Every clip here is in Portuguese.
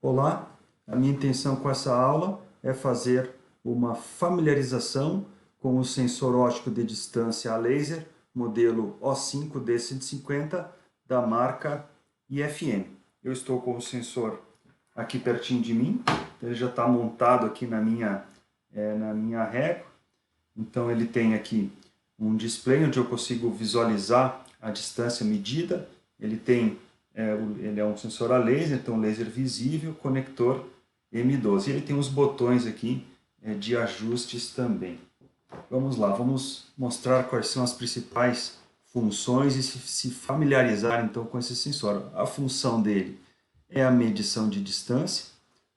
Olá, a minha intenção com essa aula é fazer uma familiarização com o sensor óptico de distância a laser, modelo O5D150 da marca IFM. Eu estou com o sensor aqui pertinho de mim, ele já está montado aqui na minha régua. Então ele tem aqui um display onde eu consigo visualizar a distância medida. Ele é um sensor a laser, então laser visível, conector M12. Ele tem os botões aqui de ajustes também. Vamos lá, vamos mostrar quais são as principais funções e se familiarizar então com esse sensor. A função dele é a medição de distância.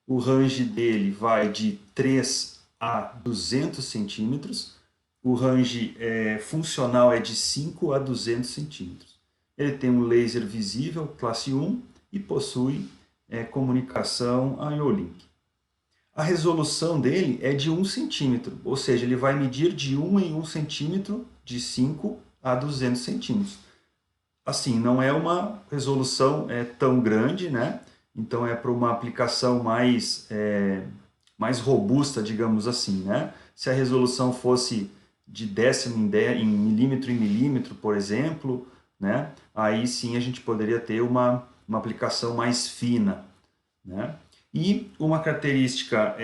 O range dele vai de 3 a 200 centímetros. O range funcional é de 5 a 200 centímetros. Ele tem um laser visível, classe 1, e possui comunicação IO-Link. A resolução dele é de 1 centímetro, ou seja, ele vai medir de 1 em 1 centímetro, de 5 a 200 centímetros. Assim, não é uma resolução tão grande, né? Então é para uma aplicação mais robusta, digamos assim, né? Se a resolução fosse de décimo em milímetro, por exemplo, né? Aí sim a gente poderia ter uma aplicação mais fina, né? E uma característica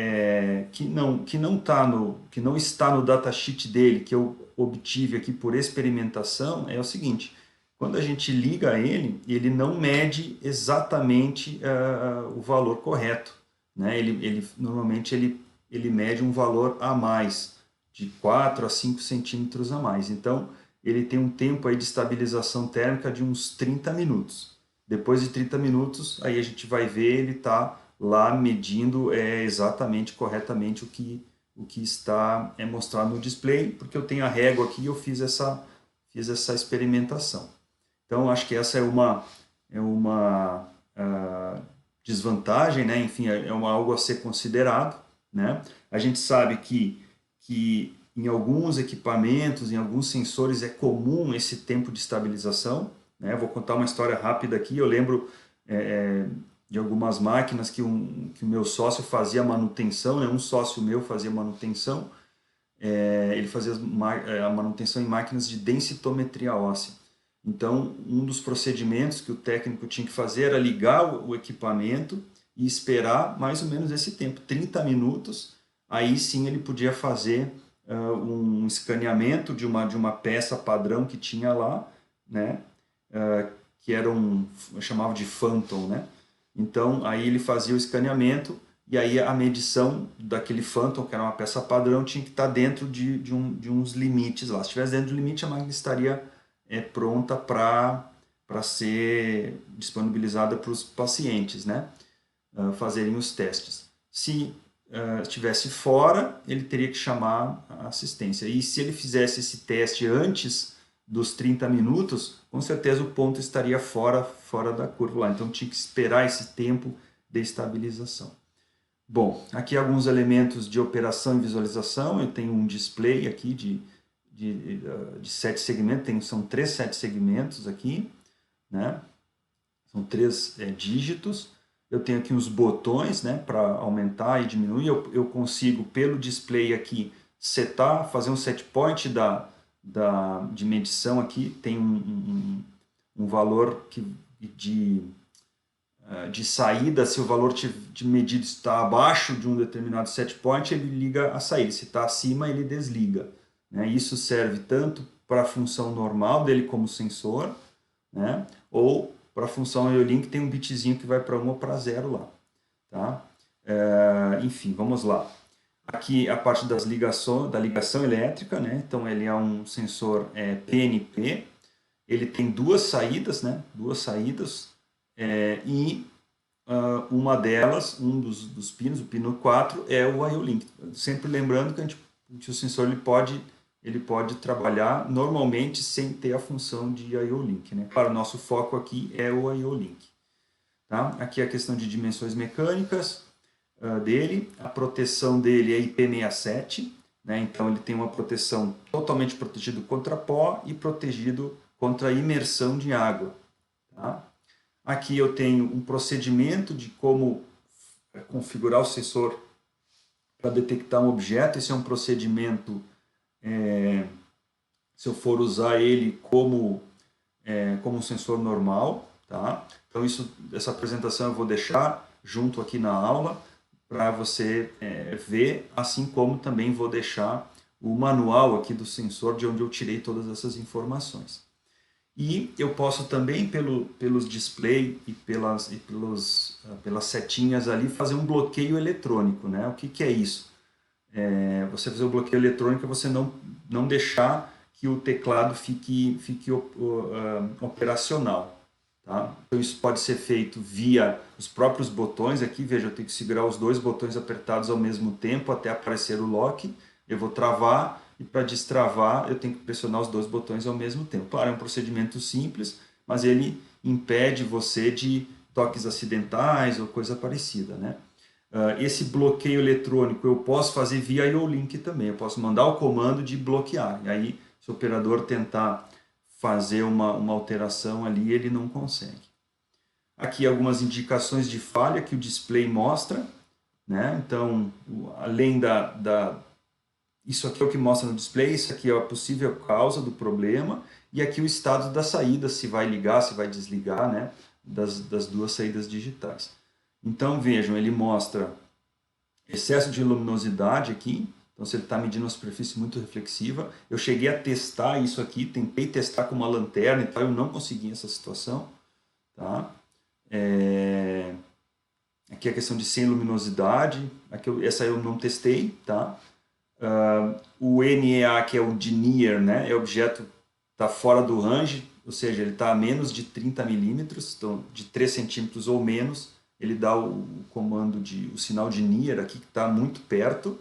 que não está no datasheet dele, que eu obtive aqui por experimentação, é o seguinte: quando a gente liga ele não mede exatamente o valor correto, né? Normalmente ele mede um valor a mais, de 4 a 5 centímetros a mais. Então, ele tem um tempo aí de estabilização térmica de uns 30 minutos. Depois de 30 minutos, aí a gente vai ver ele está lá medindo exatamente, corretamente o que está mostrado no display, porque eu tenho a régua aqui e eu fiz essa experimentação. Então, acho que essa é uma desvantagem, né? Enfim, algo a ser considerado, né? A gente sabe que em alguns equipamentos, em alguns sensores, é comum esse tempo de estabilização, né? Vou contar uma história rápida aqui. Eu lembro de algumas máquinas que o meu sócio fazia manutenção, né? Um sócio meu fazia manutenção, ele fazia a manutenção em máquinas de densitometria óssea. Então, um dos procedimentos que o técnico tinha que fazer era ligar o equipamento e esperar mais ou menos esse tempo, 30 minutos. Aí sim ele podia fazer um escaneamento de uma peça padrão que tinha lá, né? Que era eu chamava de Phantom, né? Então, aí ele fazia o escaneamento e aí a medição daquele Phantom, que era uma peça padrão, tinha que estar dentro de uns limites lá. Se estivesse dentro do limite, a máquina estaria pronta para ser disponibilizada para os pacientes, né? Fazerem os testes. Se estivesse fora, ele teria que chamar a assistência. E se ele fizesse esse teste antes dos 30 minutos, com certeza o ponto estaria fora da curva lá. Então tinha que esperar esse tempo de estabilização. Bom, aqui alguns elementos de operação e visualização. Eu tenho um display aqui de 7 segmentos, são 7 segmentos aqui, né? São 3 dígitos. Eu tenho aqui os botões, né, para aumentar e diminuir. Eu consigo, pelo display aqui, fazer um set point de medição aqui. Tem um valor de saída. Se o valor de medido está abaixo de um determinado set point, ele liga a saída. Se está acima, ele desliga, né? Isso serve tanto para a função normal dele como sensor, né? Ou para a função IO-Link, tem um bitzinho que vai para 1 ou para 0 lá. Tá? Enfim, vamos lá. Aqui a parte da ligação elétrica, né? Então ele é um sensor PNP, ele tem 2 saídas, né? 2 saídas, e uma delas, um dos pinos, o pino 4, é o IO-Link. Sempre lembrando que o sensor ele pode trabalhar normalmente sem ter a função de IO-Link, né? Para o nosso foco aqui é o IO-Link. Tá? Aqui a questão de dimensões mecânicas dele. A proteção dele é IP67, né? Então ele tem uma proteção totalmente protegido contra pó e protegido contra imersão de água. Tá? Aqui eu tenho um procedimento de como configurar o sensor para detectar um objeto. Esse é um procedimento, se eu for usar ele como um sensor normal, tá? Então essa apresentação eu vou deixar junto aqui na aula para você ver, assim como também vou deixar o manual aqui do sensor, de onde eu tirei todas essas informações. E eu posso também, pelos display e pelas setinhas ali, fazer um bloqueio eletrônico, né? O que é isso? Você fazer o bloqueio eletrônico é você não deixar que o teclado fique operacional. Tá? Então isso pode ser feito via os próprios botões. Aqui, veja, eu tenho que segurar os dois botões apertados ao mesmo tempo até aparecer o lock. Eu vou travar e para destravar eu tenho que pressionar os dois botões ao mesmo tempo. Claro, é um procedimento simples, mas ele impede você de toques acidentais ou coisa parecida, né? Esse bloqueio eletrônico eu posso fazer via IO-Link também. Eu posso mandar o comando de bloquear. E aí, se o operador tentar fazer uma alteração ali, ele não consegue. Aqui algumas indicações de falha que o display mostra, né? Então, além isso aqui é o que mostra no display, isso aqui é a possível causa do problema, e aqui o estado da saída, se vai ligar, se vai desligar, né? Das duas saídas digitais. Então vejam, ele mostra excesso de luminosidade aqui, então se ele está medindo uma superfície muito reflexiva. Eu cheguei a testar isso aqui, tentei testar com uma lanterna e tal, eu não consegui essa situação. Tá? Aqui a questão de sem luminosidade, essa eu não testei. Tá? O NEA, que é o de Near, né? É objeto está fora do range, ou seja, ele está a menos de 30 milímetros, então de 3 centímetros ou menos, ele dá o comando o sinal de Near aqui, que está muito perto,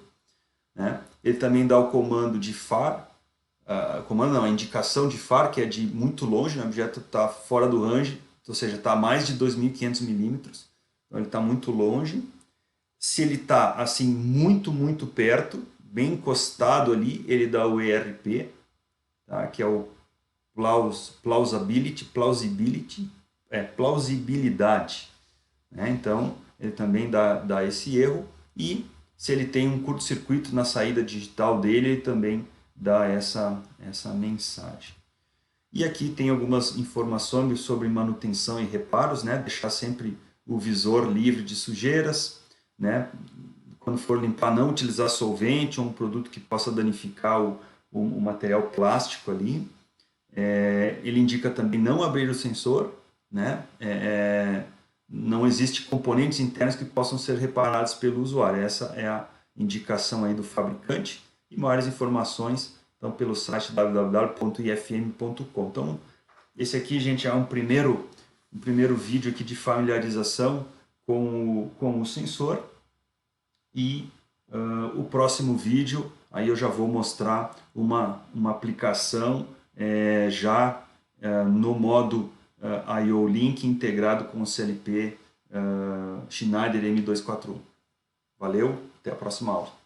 né? Ele também dá o comando de FAR, a indicação de FAR, que é de muito longe, né? O objeto está fora do range, ou seja, está a mais de 2.500 milímetros, então ele está muito longe. Se ele está assim muito perto, bem encostado ali, ele dá o ERP, tá? Que é o plausibilidade. Né? Então, ele também dá esse erro. E se ele tem um curto-circuito na saída digital dele, ele também dá essa mensagem. E aqui tem algumas informações sobre manutenção e reparos, né? Deixar sempre o visor livre de sujeiras, né? Quando for limpar, não utilizar solvente ou um produto que possa danificar o material plástico ali. Ele indica também não abrir o sensor, né? Não existe componentes internos que possam ser reparados pelo usuário. Essa é a indicação aí do fabricante. E maiores informações então pelo site www.ifm.com. Então esse aqui, gente, é um primeiro vídeo aqui de familiarização com o sensor. E o próximo vídeo aí eu já vou mostrar uma aplicação já no modo IO-Link integrado com o CLP Schneider M241. Valeu, até a próxima aula.